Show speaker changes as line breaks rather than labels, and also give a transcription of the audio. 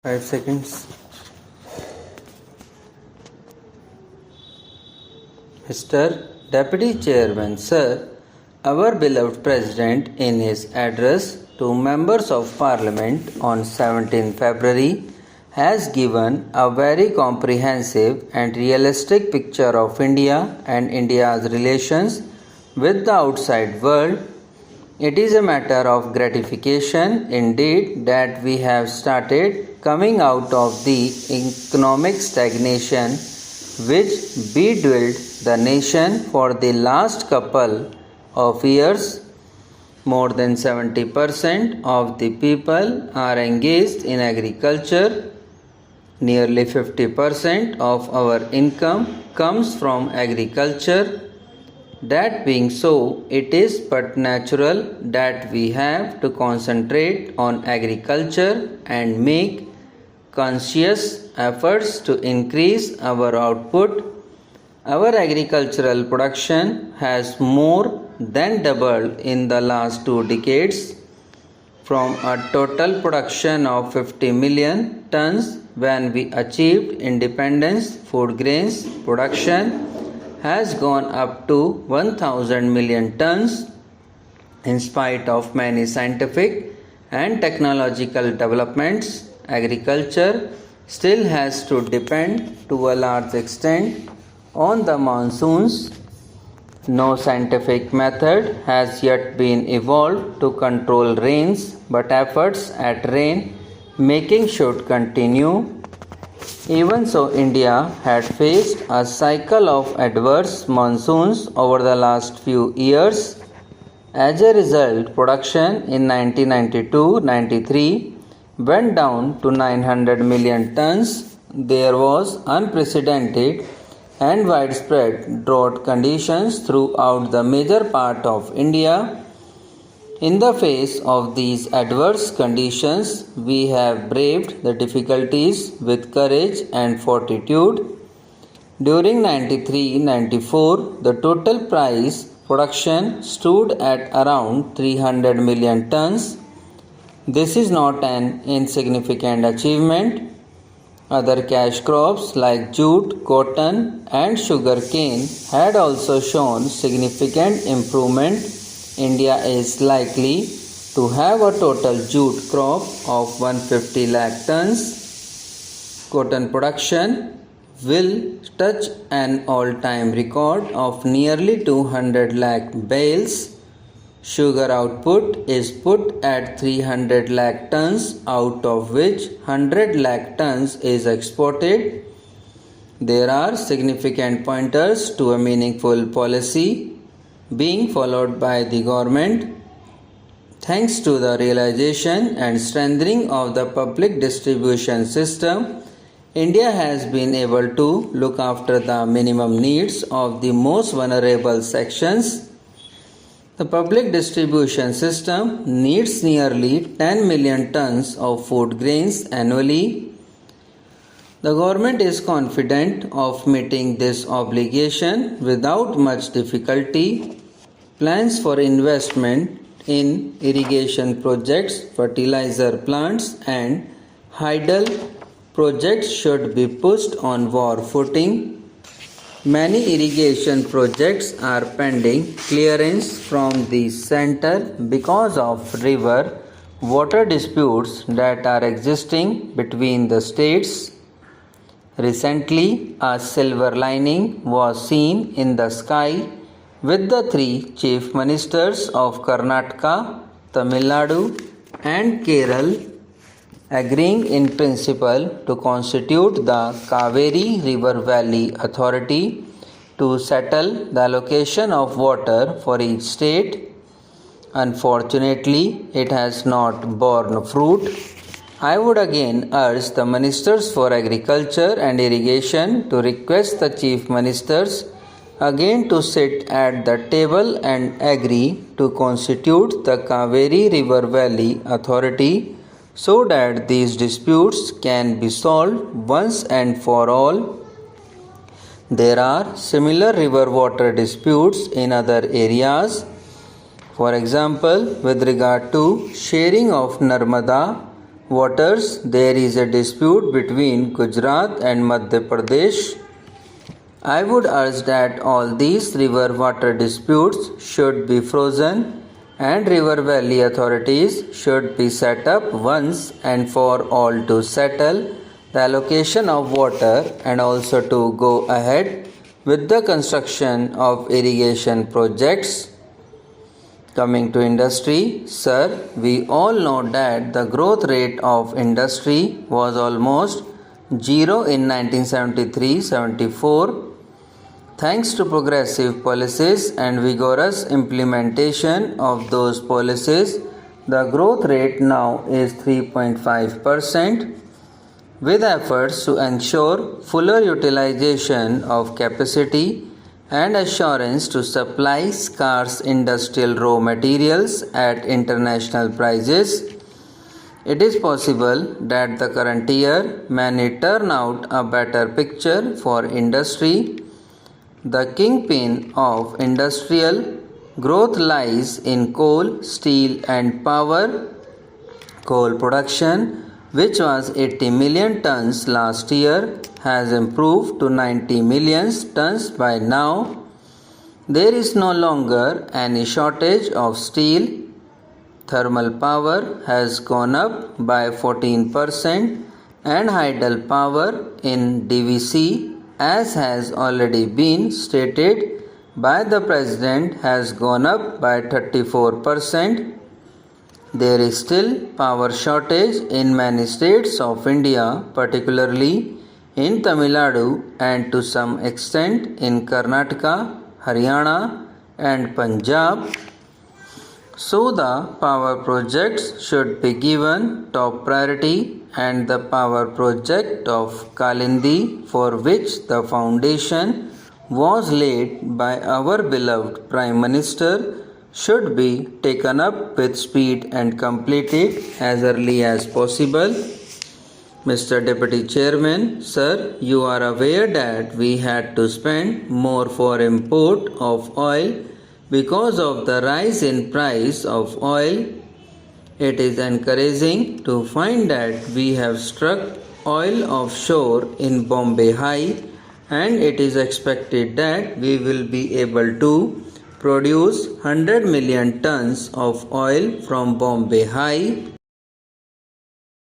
5 seconds. Mr. Deputy Chairman, Sir, our beloved President, in his address to members of Parliament on 17 February, has given a very comprehensive and realistic picture of India and India's relations with the outside world. It is a matter of gratification indeed that we have started coming out of the economic stagnation which bedwelled the nation for the last couple of years. More than 70% of the people are engaged in agriculture. Nearly 50% of our income comes from agriculture. That being so, it is but natural that we have to concentrate on agriculture and make conscious efforts to increase our output. Our agricultural production has more than doubled in the last 2 decades, from a total production of 50 million tons when we achieved independence. Food grains production has gone up to 1000 million tons. In spite of many scientific and technological developments, agriculture still has to depend to a large extent on the monsoons. No scientific method has yet been evolved to control rains, but efforts at rain making should continue. Even so, India had faced a cycle of adverse monsoons over the last few years. As a result, production in 1992-93 went down to 900 million tons. There was unprecedented and widespread drought conditions throughout the major part of India. In the face of these adverse conditions, we have braved the difficulties with courage and fortitude. During 93-94, the total price production stood at around 300 million tons. This is not an insignificant achievement. Other cash crops like jute, cotton, and sugar cane had also shown significant improvement. India is likely to have a total jute crop of 150 lakh tons. Cotton production will touch an all-time record of nearly 200 lakh bales. Sugar output is put at 300 lakh tons, out of which 100 lakh tons is exported. There are significant pointers to a meaningful policy being followed by the government. Thanks to the realization and strengthening of the public distribution system, India has been able to look after the minimum needs of the most vulnerable sections. The public distribution system needs nearly 10 million tons of food grains annually. The government is confident of meeting this obligation without much difficulty. Plans for investment in irrigation projects, fertilizer plants, and hydel projects should be pushed on war footing. Many irrigation projects are pending clearance from the center because of river water disputes that are existing between the states. Recently, a silver lining was seen in the sky with the 3 chief ministers of Karnataka, Tamil Nadu, and Kerala agreeing in principle to constitute the Kaveri River Valley Authority to settle the allocation of water for each state. Unfortunately, it has not borne fruit. I would again urge the Ministers for Agriculture and Irrigation to request the Chief Ministers again to sit at the table and agree to constitute the Kaveri River Valley Authority so that these disputes can be solved once and for all. There are similar river water disputes in other areas. For example, with regard to sharing of Narmada waters, there is a dispute between Gujarat and Madhya Pradesh. I would urge that all these river water disputes should be frozen and river valley authorities should be set up once and for all to settle the allocation of water and also to go ahead with the construction of irrigation projects. Coming to industry, sir, we all know that the growth rate of industry was almost zero in 1973-74. Thanks to progressive policies and vigorous implementation of those policies, the growth rate now is 3.5%. With efforts to ensure fuller utilization of capacity and assurance to supply scarce industrial raw materials at international prices, it is possible that the current year may turn out a better picture for industry. The kingpin of industrial growth lies in coal, steel and power. Coal production, which was 80 million tons last year, has improved to 90 million tons by now. There is no longer any shortage of steel. Thermal power has gone up by 14% and hydel power in DVC, as has already been stated by the President, has gone up by 34%. There is still power shortage in many states of India, particularly in Tamil Nadu and to some extent in Karnataka, Haryana and Punjab. So the power projects should be given top priority, and the power project of Kalindi, for which the foundation was laid by our beloved Prime Minister, should be taken up with speed and completed as early as possible. Mr. Deputy Chairman, sir, you are aware that we had to spend more for import of oil because of the rise in price of oil. It is encouraging to find that we have struck oil offshore in Bombay High, and it is expected that we will be able to produce 100 million tons of oil from Bombay High.